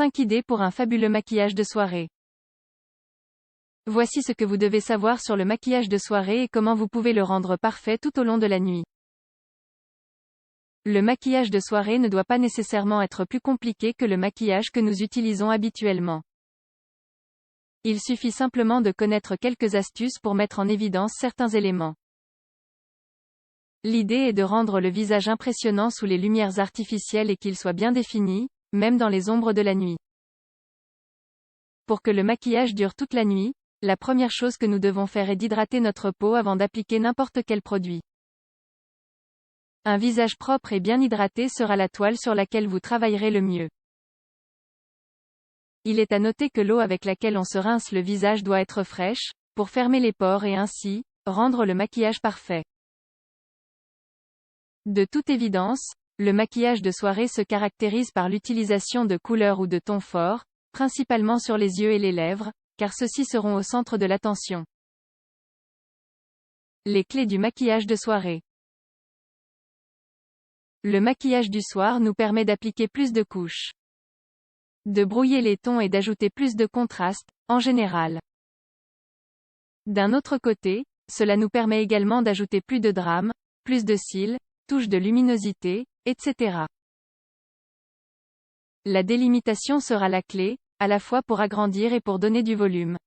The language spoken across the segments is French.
5 idées pour un fabuleux maquillage de soirée. Voici ce que vous devez savoir sur le maquillage de soirée et comment vous pouvez le rendre parfait tout au long de la nuit. Le maquillage de soirée ne doit pas nécessairement être plus compliqué que le maquillage que nous utilisons habituellement. Il suffit simplement de connaître quelques astuces pour mettre en évidence certains éléments. L'idée est de rendre le visage impressionnant sous les lumières artificielles et qu'il soit bien défini, même dans les ombres de la nuit. Pour que le maquillage dure toute la nuit, la première chose que nous devons faire est d'hydrater notre peau avant d'appliquer n'importe quel produit. Un visage propre et bien hydraté sera la toile sur laquelle vous travaillerez le mieux. Il est à noter que l'eau avec laquelle on se rince le visage doit être fraîche, pour fermer les pores et ainsi, rendre le maquillage parfait. De toute évidence, le maquillage de soirée se caractérise par l'utilisation de couleurs ou de tons forts, principalement sur les yeux et les lèvres, car ceux-ci seront au centre de l'attention. Les clés du maquillage de soirée. Le maquillage du soir nous permet d'appliquer plus de couches, de brouiller les tons et d'ajouter plus de contraste, en général. D'un autre côté, cela nous permet également d'ajouter plus de drame, plus de cils, touches de luminosité, etc. La délimitation sera la clé, à la fois pour agrandir et pour donner du volume.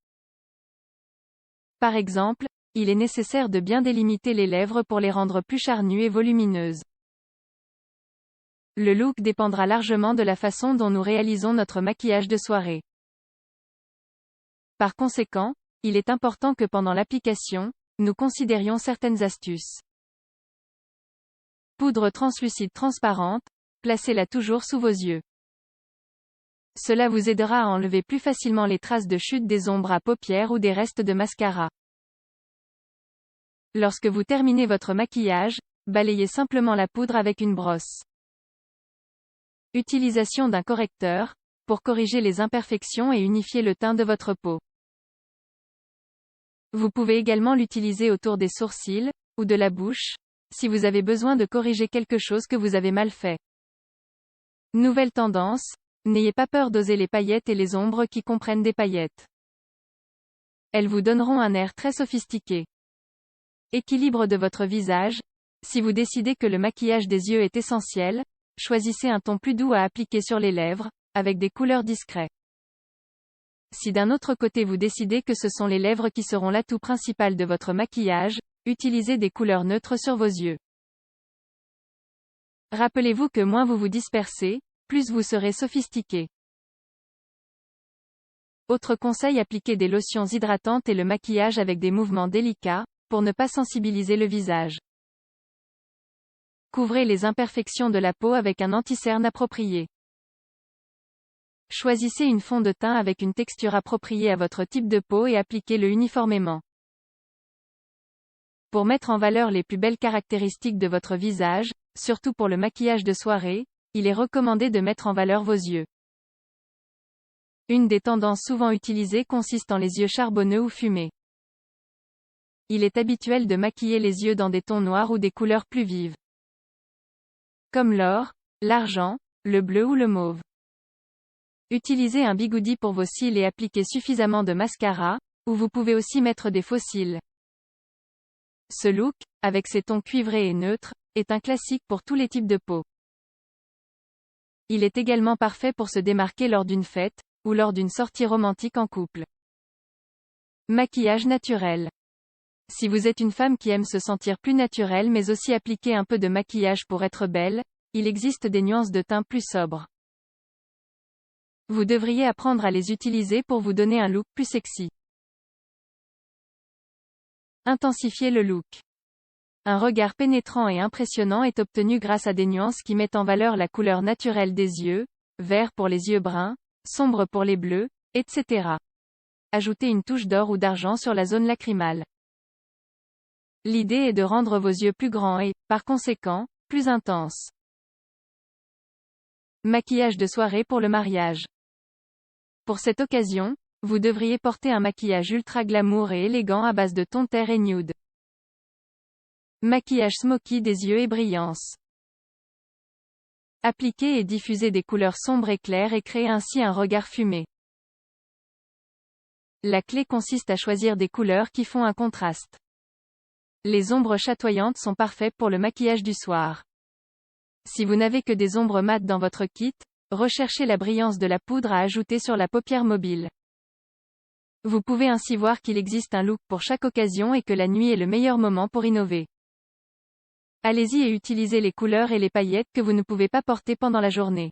Par exemple, il est nécessaire de bien délimiter les lèvres pour les rendre plus charnues et volumineuses. Le look dépendra largement de la façon dont nous réalisons notre maquillage de soirée. Par conséquent, il est important que pendant l'application, nous considérions certaines astuces. Poudre translucide transparente, placez-la toujours sous vos yeux. Cela vous aidera à enlever plus facilement les traces de chute des ombres à paupières ou des restes de mascara. Lorsque vous terminez votre maquillage, balayez simplement la poudre avec une brosse. Utilisation d'un correcteur, pour corriger les imperfections et unifier le teint de votre peau. Vous pouvez également l'utiliser autour des sourcils, ou de la bouche, si vous avez besoin de corriger quelque chose que vous avez mal fait. Nouvelle tendance, n'ayez pas peur d'oser les paillettes et les ombres qui comprennent des paillettes. Elles vous donneront un air très sophistiqué. Équilibre de votre visage, si vous décidez que le maquillage des yeux est essentiel, choisissez un ton plus doux à appliquer sur les lèvres, avec des couleurs discrètes. Si d'un autre côté vous décidez que ce sont les lèvres qui seront l'atout principal de votre maquillage, utilisez des couleurs neutres sur vos yeux. Rappelez-vous que moins vous vous dispersez, plus vous serez sophistiqué. Autre conseil, appliquez des lotions hydratantes et le maquillage avec des mouvements délicats, pour ne pas sensibiliser le visage. Couvrez les imperfections de la peau avec un anti-cerne approprié. Choisissez une fond de teint avec une texture appropriée à votre type de peau et appliquez-le uniformément. Pour mettre en valeur les plus belles caractéristiques de votre visage, surtout pour le maquillage de soirée, il est recommandé de mettre en valeur vos yeux. Une des tendances souvent utilisées consiste en les yeux charbonneux ou fumés. Il est habituel de maquiller les yeux dans des tons noirs ou des couleurs plus vives, comme l'or, l'argent, le bleu ou le mauve. Utilisez un bigoudi pour vos cils et appliquez suffisamment de mascara, ou vous pouvez aussi mettre des faux cils. Ce look, avec ses tons cuivrés et neutres, est un classique pour tous les types de peau. Il est également parfait pour se démarquer lors d'une fête, ou lors d'une sortie romantique en couple. Maquillage naturel. Si vous êtes une femme qui aime se sentir plus naturelle mais aussi appliquer un peu de maquillage pour être belle, il existe des nuances de teint plus sobres. Vous devriez apprendre à les utiliser pour vous donner un look plus sexy. Intensifiez le look. Un regard pénétrant et impressionnant est obtenu grâce à des nuances qui mettent en valeur la couleur naturelle des yeux, vert pour les yeux bruns, sombre pour les bleus, etc. Ajoutez une touche d'or ou d'argent sur la zone lacrymale. L'idée est de rendre vos yeux plus grands et, par conséquent, plus intenses. Maquillage de soirée pour le mariage. Pour cette occasion, vous devriez porter un maquillage ultra glamour et élégant à base de ton terre et nude. Maquillage smoky des yeux et brillance. Appliquer et diffuser des couleurs sombres et claires et créer ainsi un regard fumé. La clé consiste à choisir des couleurs qui font un contraste. Les ombres chatoyantes sont parfaites pour le maquillage du soir. Si vous n'avez que des ombres mates dans votre kit, recherchez la brillance de la poudre à ajouter sur la paupière mobile. Vous pouvez ainsi voir qu'il existe un look pour chaque occasion et que la nuit est le meilleur moment pour innover. Allez-y et utilisez les couleurs et les paillettes que vous ne pouvez pas porter pendant la journée.